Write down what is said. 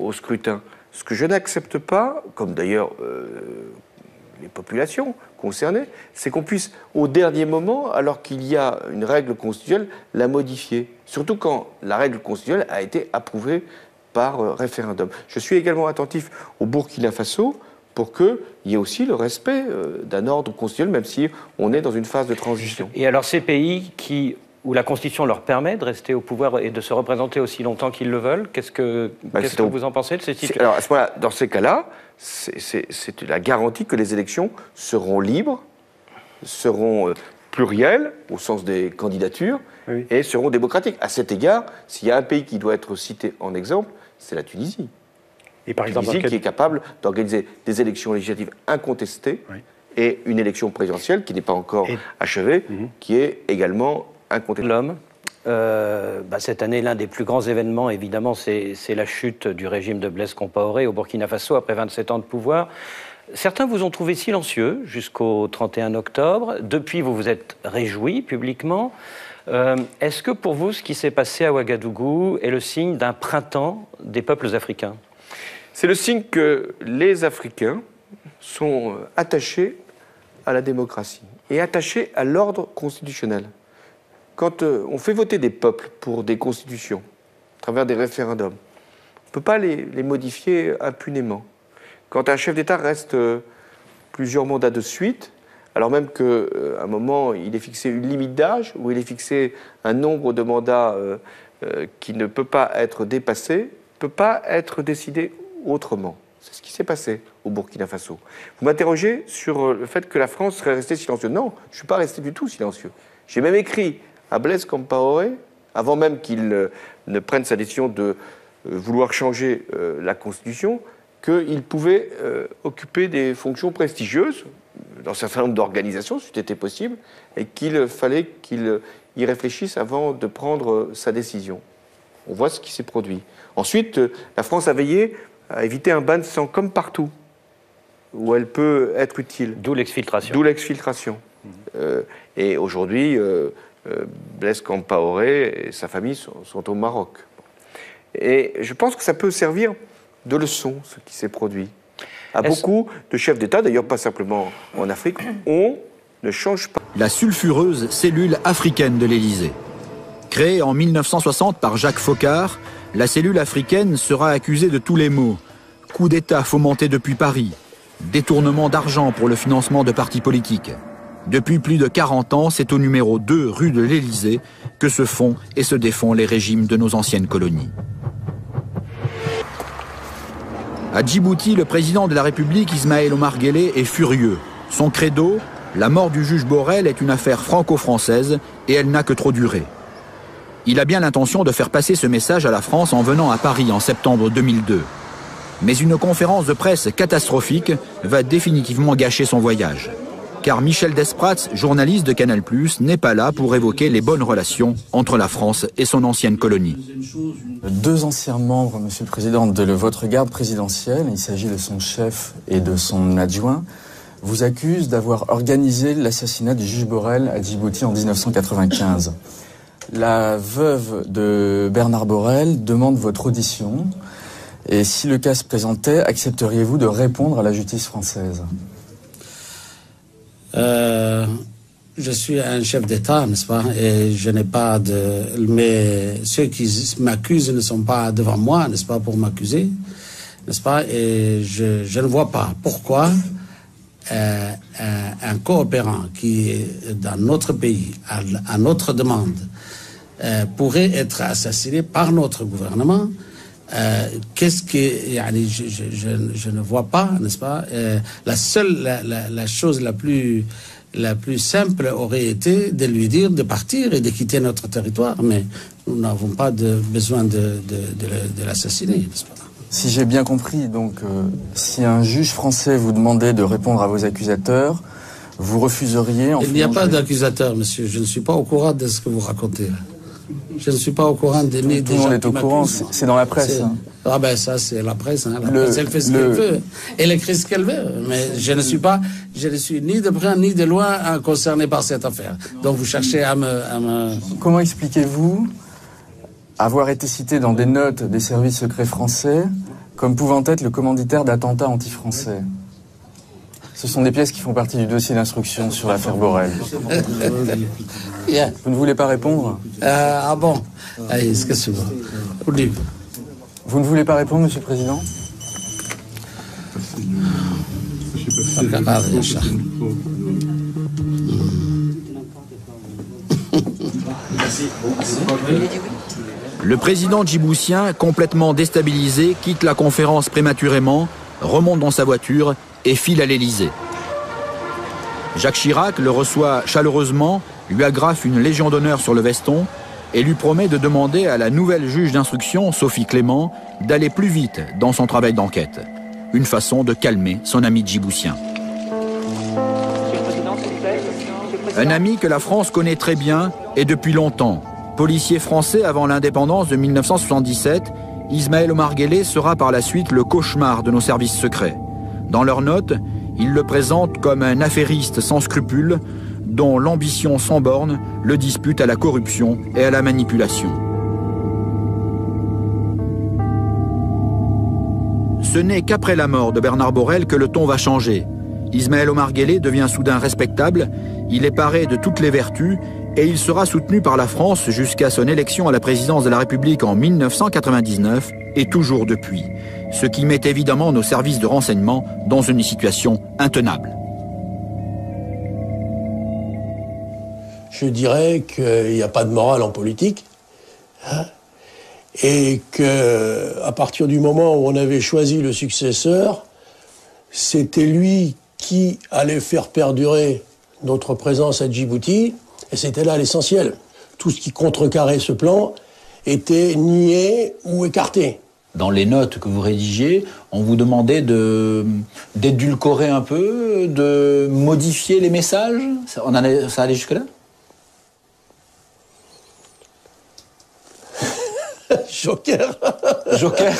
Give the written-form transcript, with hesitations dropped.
au scrutin. Ce que je n'accepte pas, comme d'ailleurs les populations concernées, c'est qu'on puisse, au dernier moment, alors qu'il y a une règle constitutionnelle, la modifier. Surtout quand la règle constitutionnelle a été approuvée par référendum. Je suis également attentif au Burkina Faso pour qu'il y ait aussi le respect d'un ordre constitutionnel, même si on est dans une phase de transition. Et alors ces pays où la Constitution leur permet de rester au pouvoir et de se représenter aussi longtemps qu'ils le veulent, qu'est-ce que vous en pensez de ces situations? Alors, voilà, dans ces cas-là, c'est la garantie que les élections seront libres, seront plurielles, au sens des candidatures, oui, et seront démocratiques. À cet égard, s'il y a un pays qui doit être cité en exemple, c'est la Tunisie. Et par exemple, qui est capable d'organiser des élections législatives incontestées, oui, et une élection présidentielle qui n'est pas encore achevée, qui est également incontestable. L'homme, cette année, l'un des plus grands événements, évidemment, c'est la chute du régime de Blaise Compaoré au Burkina Faso après 27 ans de pouvoir. Certains vous ont trouvé silencieux jusqu'au 31 octobre. Depuis, vous vous êtes réjoui publiquement. Est-ce que pour vous, ce qui s'est passé à Ouagadougou est le signe d'un printemps des peuples africains? C'est le signe que les Africains sont attachés à la démocratie et attachés à l'ordre constitutionnel. Quand on fait voter des peuples pour des constitutions, à travers des référendums, on ne peut pas les modifier impunément. Quand un chef d'État reste plusieurs mandats de suite, alors même qu'à un moment, il est fixé une limite d'âge, ou il est fixé un nombre de mandats qui ne peut pas être dépassé, ne peut pas être décidé autrement. C'est ce qui s'est passé au Burkina Faso. Vous m'interrogez sur le fait que la France serait restée silencieuse. Non, je ne suis pas resté du tout silencieux. J'ai même écrit à Blaise Compaoré, avant même qu'il ne prenne sa décision de vouloir changer la Constitution, qu'il pouvait occuper des fonctions prestigieuses dans un certain nombre d'organisations, si c'était possible, et qu'il fallait qu'il y réfléchisse avant de prendre sa décision. On voit ce qui s'est produit. Ensuite, la France a veillé à éviter un bain de sang comme partout, où elle peut être utile. D'où l'exfiltration. D'où l'exfiltration. Et aujourd'hui, Blaise Compaoré et sa famille sont au Maroc. Et je pense que ça peut servir de leçon, ce qui s'est produit. À beaucoup de chefs d'État, d'ailleurs pas simplement en Afrique, on ne change pas. La sulfureuse cellule africaine de l'Élysée. Créée en 1960 par Jacques Foccart, la cellule africaine sera accusée de tous les maux. Coup d'État fomenté depuis Paris, détournement d'argent pour le financement de partis politiques. Depuis plus de 40 ans, c'est au numéro 2 rue de l'Élysée que se font et se défont les régimes de nos anciennes colonies. À Djibouti, le président de la République, Ismaël Omar Guelleh, est furieux. Son credo, la mort du juge Borrell est une affaire franco-française et elle n'a que trop duré. Il a bien l'intention de faire passer ce message à la France en venant à Paris en septembre 2002. Mais une conférence de presse catastrophique va définitivement gâcher son voyage. Car Michel Desprats, journaliste de Canal+, n'est pas là pour évoquer les bonnes relations entre la France et son ancienne colonie. 2 anciens membres, Monsieur le Président, de votre garde présidentielle, il s'agit de son chef et de son adjoint, vous accusent d'avoir organisé l'assassinat du juge Borrell à Djibouti en 1995. La veuve de Bernard Borrell demande votre audition. Et si le cas se présentait, accepteriez-vous de répondre à la justice française ? Je suis un chef d'État, n'est-ce pas? Et je n'ai pas de... Mais ceux qui m'accusent ne sont pas devant moi, n'est-ce pas, pour m'accuser, n'est-ce pas? Et je ne vois pas pourquoi un coopérant qui est dans notre pays, à notre demande, pourrait être assassiné par notre gouvernement. Qu'est-ce que je ne vois pas, n'est-ce pas? La chose la plus simple aurait été de lui dire de partir et de quitter notre territoire, mais nous n'avons pas besoin de l'assassiner, n'est-ce pas? Si j'ai bien compris, donc, si un juge français vous demandait de répondre à vos accusateurs, vous refuseriez... Il n'y a pas d'accusateur, monsieur. Je ne suis pas au courant de ce que vous racontez. Je ne suis pas au courant des gens qui m'accusent. Tout le monde est au courant, c'est dans la presse. Ah ben ça, c'est la presse. Hein. La presse, elle fait ce qu'elle veut. Elle écrit ce qu'elle veut. Mais je ne suis ni de près ni de loin concerné par cette affaire. Donc vous cherchez à me... Comment expliquez-vous avoir été cité dans des notes des services secrets français comme pouvant être le commanditaire d'attentats anti-français. Ce sont des pièces qui font partie du dossier d'instruction sur l'affaire Borrell. Yeah. Vous ne voulez pas répondre? Ah bon? Allez, excusez moi. Vous ne voulez pas répondre, Monsieur le Président? Le président djiboutien, complètement déstabilisé, quitte la conférence prématurément, remonte dans sa voiture et file à l'Élysée. Jacques Chirac le reçoit chaleureusement, lui agrafe une légion d'honneur sur le veston et lui promet de demander à la nouvelle juge d'instruction, Sophie Clément, d'aller plus vite dans son travail d'enquête. Une façon de calmer son ami djiboutien. Un ami que la France connaît très bien et depuis longtemps. Policier français avant l'indépendance de 1977, Ismaël Omar Guelleh sera par la suite le cauchemar de nos services secrets. Dans leurs notes, ils le présentent comme un affairiste sans scrupules, dont l'ambition sans borne le dispute à la corruption et à la manipulation. Ce n'est qu'après la mort de Bernard Borrell que le ton va changer. Ismaël Omar Guelleh devient soudain respectable, il est paré de toutes les vertus et il sera soutenu par la France jusqu'à son élection à la présidence de la République en 1999 et toujours depuis, ce qui met évidemment nos services de renseignement dans une situation intenable. Je dirais qu'il n'y a pas de morale en politique, hein, et qu'à partir du moment où on avait choisi le successeur, c'était lui qui allait faire perdurer notre présence à Djibouti, et c'était là l'essentiel. Tout ce qui contrecarrait ce plan était nié ou écarté. Dans les notes que vous rédigiez, on vous demandait d'édulcorer un peu, de modifier les messages. Ça allait jusque-là? Joker. Joker.